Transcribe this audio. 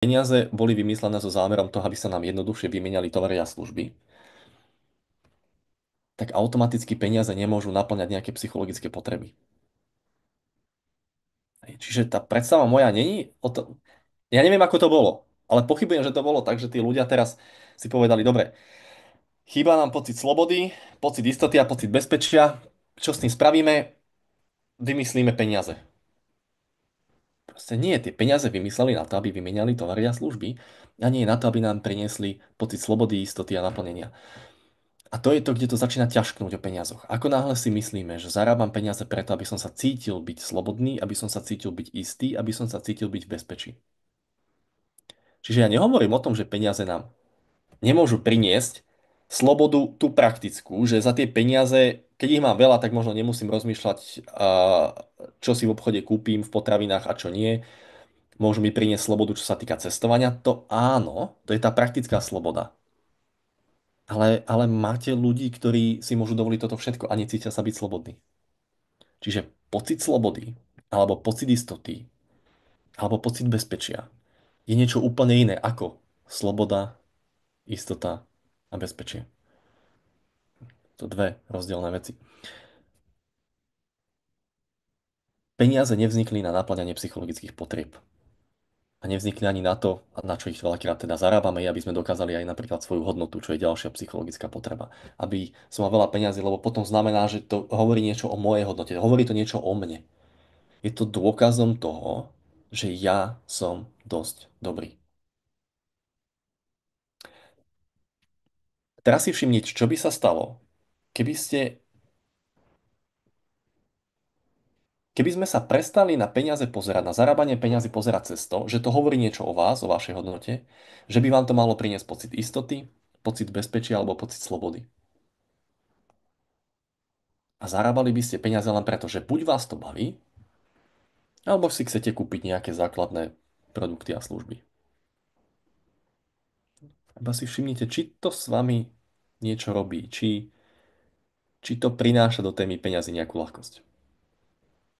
peniaze boli vymyslené so zámerom toho, aby sa nám jednoduchšie vymieniali tovary a služby, tak automaticky peniaze nemôžu naplňať nejaké psychologické potreby. Hej, čiže tá predstava moja není o to... Ja neviem, ako to bolo, ale pochybujem, že to bolo tak, že tí ľudia teraz si povedali, dobre, chýba nám pocit slobody, pocit istoty a pocit bezpečia. Čo s tým spravíme? Vymyslíme peniaze. Proste nie, tie peniaze vymysleli na to, aby vymieniali tovary a služby a nie na to, aby nám priniesli pocit slobody, istoty a naplnenia. A to je to, kde to začína ťažknúť o peniazoch. Ako náhle si myslíme, že zarábam peniaze preto, aby som sa cítil byť slobodný, aby som sa cítil byť istý, aby som sa cítil byť v bezpečí. Čiže ja nehovorím o tom, že peniaze nám nemôžu priniesť slobodu tú praktickú, že za tie peniaze, keď ich mám veľa, tak možno nemusím rozmýšľať, čo si v obchode kúpim, v potravinách a čo nie. Môžu mi priniesť slobodu, čo sa týka cestovania. To áno, to je tá praktická sloboda. Ale máte ľudí, ktorí si môžu dovoliť toto všetko a necítia sa byť slobodní. Čiže pocit slobody, alebo pocit istoty, alebo pocit bezpečia je niečo úplne iné ako sloboda, istota a bezpečie. To dve rozdielne veci. Peniaze nevznikli na naplňanie psychologických potrieb. A nevznikli ani na to, na čo ich veľakrát teda zarábame, aby sme dokázali aj napríklad svoju hodnotu, čo je ďalšia psychologická potreba. Aby som mal veľa peňazí, lebo potom znamená, že to hovorí niečo o mojej hodnote, hovorí to niečo o mne. Je to dôkazom toho, že ja som dosť dobrý. Teraz si všimnite, čo by sa stalo, keby ste, keby sme sa prestali na peniaze pozerať, na zarábanie peniazy pozerať cez to, že to hovorí niečo o vás, o vašej hodnote, že by vám to malo priniesť pocit istoty, pocit bezpečia alebo pocit slobody. A zarábali by ste peniaze len preto, že buď vás to baví, alebo si chcete kúpiť nejaké základné produkty a služby. Iba si všimnite, či to s vami niečo robí, či to prináša do témy peňazí nejakú ľahkosť.